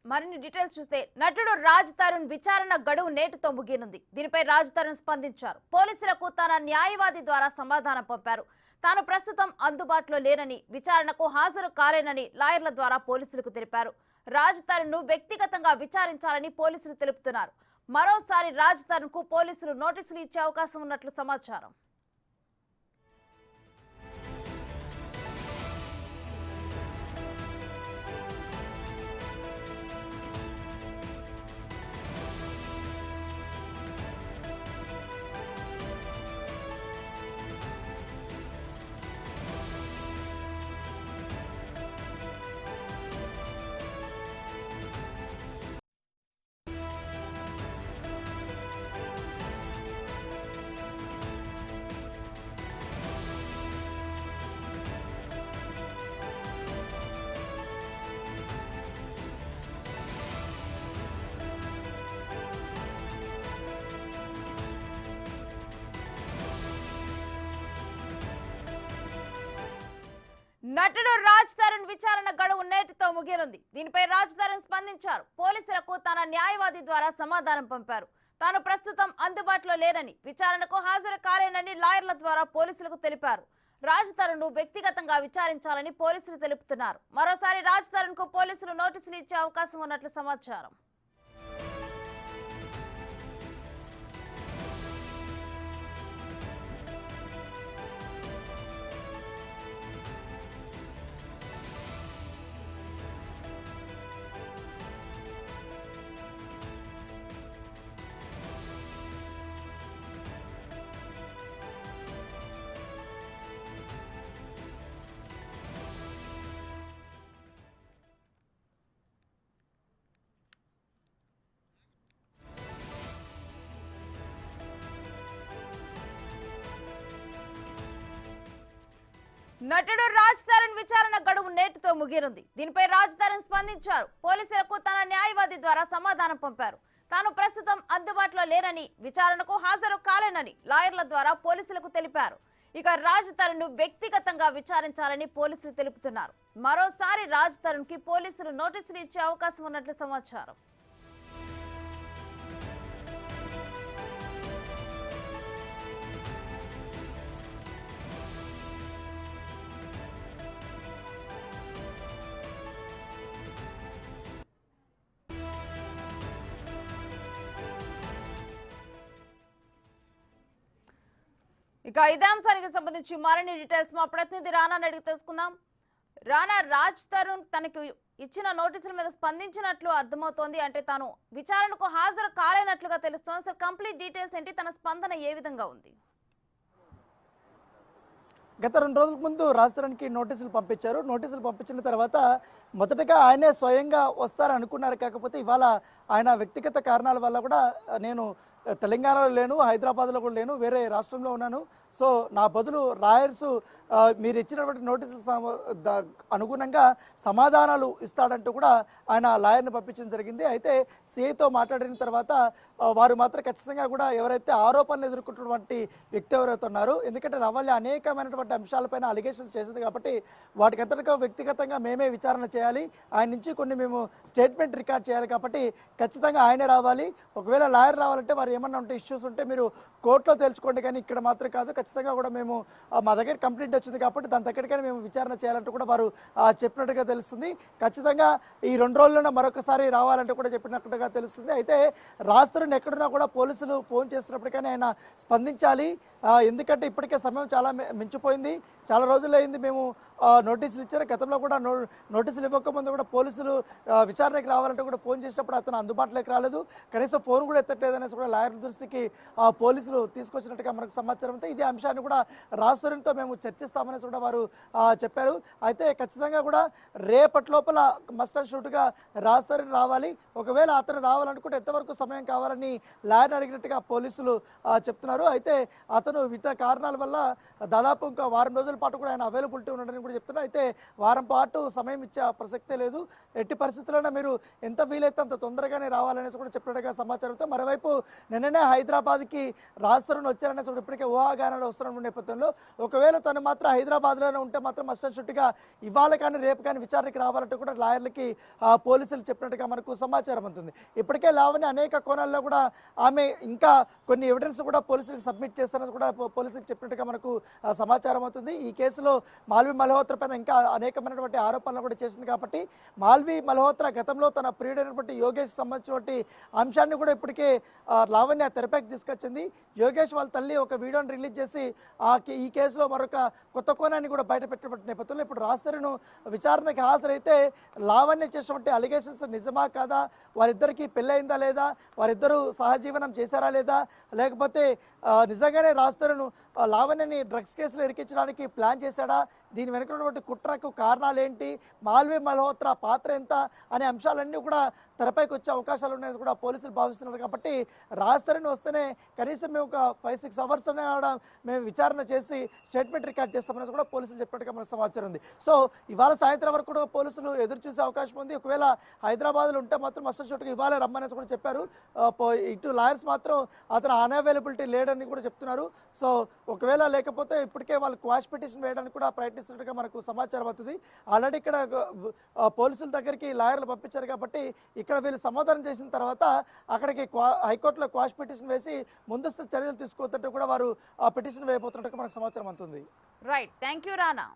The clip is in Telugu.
మరిన్ని డీటెయిల్స్ చూస్తే నటుడు రాజ్ తరుణ్ విచారణ గడువు నేటితో ముగియనుంది. దీనిపై రాజ్ తరుణ్ స్పందించారు. పోలీసులకు తన న్యాయవాది ద్వారా సమాధానం పంపారు. తాను ప్రస్తుతం అందుబాటులో లేనని, విచారణకు హాజరు కాలేనని లాయర్ల ద్వారా పోలీసులకు తెలిపారు. రాజ్ తరుణ్ ను వ్యక్తిగతంగా విచారించాలని పోలీసులు తెలుపుతున్నారు. మరోసారి రాజ్ తరుణ్ కు పోలీసులు నోటీసులు ఇచ్చే అవకాశం ఉన్నట్లు సమాచారం. నటుడు రాజ్ తరుణ్ విచారణ గడువు నేటితో ముగియనుంది. దీనిపై రాజ్ తరుణ్ స్పందించారు. పోలీసులకు తన న్యాయవాది ద్వారా సమాధానం పంపారు. తాను ప్రస్తుతం అందుబాటులో లేనని, విచారణకు హాజరు కాలేనని లాయర్ల ద్వారా పోలీసులకు తెలిపారు. రాజ్ తరుణ్ ను వ్యక్తిగతంగా విచారించాలని పోలీసులు తెలుపుతున్నారు. మరోసారి రాజ్ తరుణ్ కు పోలీసులు నోటీసులు ఇచ్చే అవకాశం ఉన్నట్లు సమాచారం. నటుడు రాజ్ తరుణ్ విచారణ గడువు నేటితో ముగియనుంది. దీనిపై రాజ్ తరుణ్ స్పందించారు. పోలీసులకు తన న్యాయవాది ద్వారా సమాధానం పంపారు. తాను ప్రస్తుతం అందుబాటులో లేనని, విచారణకు హాజరు కాలేనని లాయర్ల ద్వారా పోలీసులకు తెలిపారు. ఇక రాజ్ తరుణ్ ను వ్యక్తిగతంగా విచారించాలని పోలీసులు తెలుపుతున్నారు. మరోసారి రాజ్ తరుణ్ కి పోలీసులు నోటీసులు ఇచ్చే అవకాశం ఉన్నట్లు సమాచారం. ఇక ఇదే అంశానికి సంబంధించి మరిన్ని డీటెయిల్స్ మా ప్రతినిధి రానా అడిగి తెలుసుకుందాం. రానా, రాజ్ తరుణ్ తనకు ఇచ్చిన నోటీసుల మీద స్పందించినట్లు అర్థమవుతోంది. అంటే తాను విచారణకు హాజరు కాలేనట్లుగా తెలుస్తోంది. అసలు కంప్లీట్ డీటెయిల్స్ ఏంటి, తన స్పందన ఏ విధంగా ఉంది? గత 2 రోజుల ముందు రాజ్ తరుణ్కి నోటీసులు పంపించారు. నోటీసులు పంపించిన తర్వాత మొదటగా ఆయనే స్వయంగా వస్తారనుకున్నారు. కాకపోతే ఇవాళ ఆయన వ్యక్తిగత కారణాల వల్ల కూడా నేను తెలంగాణలో లేను, హైదరాబాద్లో కూడా లేను, వేరే రాష్ట్రంలో ఉన్నాను, సో నా బదులు లాయర్స్ మీరు ఇచ్చినటువంటి నోటీసులు అనుగుణంగా సమాధానాలు ఇస్తాడంటూ కూడా ఆయన లాయర్ని పంపించడం జరిగింది. అయితే సిఐతో మాట్లాడిన తర్వాత వారు మాత్రం ఖచ్చితంగా కూడా ఎవరైతే ఆరోపణలు ఎదుర్కొంటున్నటువంటి వ్యక్తి ఎవరైతే ఉన్నారో, ఎందుకంటే రవల్లి అనేకమైనటువంటి అంశాలపైన అలిగేషన్స్ చేసింది కాబట్టి వాటికి అంతటిగా వ్యక్తిగతంగా మేమే విచారణ చేయాలి, ఆయన నుంచి కొన్ని మేము స్టేట్మెంట్ రికార్డ్ చేయాలి, కాబట్టి ఖచ్చితంగా ఆయనే రావాలి. ఒకవేళ లాయర్ రావాలంటే వారు ఏమన్నా ఉంటే ఇష్యూస్ ఉంటే మీరు కోర్టులో తెలుసుకోండి, కానీ ఇక్కడ మాత్రం కాదు, ఖచ్చితంగా కూడా మేము మా దగ్గర కంప్లైంట్ వచ్చింది కాబట్టి దాని దగ్గరికైనా మేము విచారణ చేయాలంటూ కూడా వారు చెప్పినట్టుగా తెలుస్తుంది. ఖచ్చితంగా ఈ 2 రోజుల్లోనే మరొకసారి రావాలంటూ కూడా చెప్పినట్టుగా తెలుస్తుంది. అయితే రాజ్ తరుణ్ ఎక్కడున్నా కూడా పోలీసులు ఫోన్ చేస్తున్నప్పటికైనా ఆయన స్పందించాలి. ఎందుకంటే ఇప్పటికే సమయం చాలా మించిపోయింది, చాలా రోజులు అయింది మేము నోటీసులు ఇచ్చారు. గతంలో కూడా నోటీసులు ఇవ్వకముందు కూడా పోలీసులు విచారణకు రావాలంటే కూడా ఫోన్ చేసినప్పుడు అతను అందుబాటులోకి రాలేదు, కనీసం ఫోన్ కూడా ఎత్తట్లేదనేసి కూడా లాయర్ దృష్టికి పోలీసులు తీసుకొచ్చినట్టుగా మనకు సమాచారం. అయితే ఇదే అంశాన్ని కూడా రాజ్ తరుణ్తో మేము చర్చిస్తామనేసి కూడా వారు చెప్పారు. అయితే ఖచ్చితంగా కూడా రేపటి లోపల మస్ట్ అండ్ షూట్గా రాజ్ తరుణ్ రావాలి. ఒకవేళ అతను రావాలనుకుంటే ఎంతవరకు సమయం కావాలని లాయర్ని అడిగినట్టుగా పోలీసులు చెప్తున్నారు. అయితే అతను వివిధ కారణాల వల్ల దాదాపు ఇంకా వారం రోజుల పాటు కూడా ఆయన అవైలబిలిటీ ఉండడానికి కూడా చెప్తున్నారు. అయితే వారం పాటు సమయం ఇచ్చే ప్రసక్తే లేదు, ఎట్టి పరిస్థితుల్లోనే మీరు ఎంత వీలైతే అంత తొందరగానే రావాలనేసి కూడా చెప్పినట్టుగా సమాచారంతో, మరోవైపు నిన్ననే హైదరాబాద్కి రాజ్ తరుణ్ వచ్చారనేసి కూడా ఇప్పటికే ఊహాగానాలు తెలంగాణలో వస్తున్న నేపథ్యంలో ఒకవేళ తను మాత్రం హైదరాబాద్లోనే ఉంటే మాత్రం మస్టన్షుట్గా ఇవాళ కానీ రేపు కానీ విచారణకి రావాలంటే కూడా లాయర్లకి పోలీసులు చెప్పినట్టుగా మనకు సమాచారం అందుతుంది. ఇప్పటికే లావణ్య అనేక కోణాల్లో కూడా ఆమె ఇంకా కొన్ని ఎవిడెన్స్ కూడా పోలీసులకు సబ్మిట్ చేస్తారని కూడా పోలీసులకు చెప్పినట్టుగా మనకు సమాచారం అవుతుంది. ఈ కేసులో మాల్వి మల్హోత్రా పైన ఇంకా అనేకమైనటువంటి ఆరోపణలు కూడా చేసింది కాబట్టి మాల్వి మల్హోత్రా గతంలో తన ప్రియుడైనటువంటి యోగేష్ సంబంధించినటువంటి అంశాన్ని కూడా ఇప్పటికే లావణ్య తెరపైకి తీసుకొచ్చింది. యోగేష్ వాళ్ళ తల్లి ఒక వీడియోని రిలీజ్ చేసి ఈ కేసులో మరొక కొత్త కోణాన్ని కూడా బయట పెట్టినటువంటి నేపథ్యంలో ఇప్పుడు రాజ్తరుణ్ విచారణకి హాజరైతే లావణ్య చేసినటువంటి అలిగేషన్స్ నిజమా కాదా, వారిద్దరికి పెళ్ళయిందా లేదా, వారిద్దరూ సహజీవనం చేశారా లేదా, లేకపోతే నిజంగానే రాజ్తరుణ్ లావణ్యని డ్రగ్స్ కేసులో ఇరికించడానికి ప్లాన్ చేశాడా, దీని వెనుకటువంటి కుట్రకు కారణాలు ఏంటి, మాల్వి మల్హోత్రా పాత్ర ఎంత అనే అంశాలన్నీ కూడా తెరపైకి వచ్చే అవకాశాలు ఉన్నాయని కూడా పోలీసులు భావిస్తున్నారు. కాబట్టి రాజ్తరుణ్ వస్తేనే కనీసం మేము ఒక 5-6 అవర్స్ అనే మేము విచారణ చేసి స్టేట్మెంట్ రికార్డ్ చేస్తామని కూడా పోలీసులు చెప్పినట్టుగా మనకు సమాచారం ఉంది. సో ఇవాళ సాయంత్రం వరకు కూడా పోలీసులు ఎదురు చూసే అవకాశం ఉంది. ఒకవేళ హైదరాబాద్లో ఉంటే మాత్రం మస్టర్ షూట్కి ఇవాళ రమ్మనేసి కూడా చెప్పారు. ఇటు లాయర్స్ మాత్రం అతను అన్అవైలబిలిటీ లేడని కూడా చెప్తున్నారు. సో ఒకవేళ లేకపోతే ఇప్పటికే వాళ్ళు క్వాష్ పిటిషన్ వేయడానికి కూడా ప్రయత్నిస్తున్నట్టుగా మనకు సమాచారం అవుతుంది. ఆల్రెడీ ఇక్కడ పోలీసుల దగ్గరికి లాయర్లు పంపించారు కాబట్టి ఇక్కడ వీళ్ళు సమాధానం చేసిన తర్వాత అక్కడికి హైకోర్టులో క్వాష్ పిటిషన్ వేసి ముందస్తు చర్యలు తీసుకోవద్దంటూ కూడా వారు ఆ పిటిషన్ వేయబోతున్నట్టుగా మనకు సమాచారం అందుతుంది. Right, thank you Rana.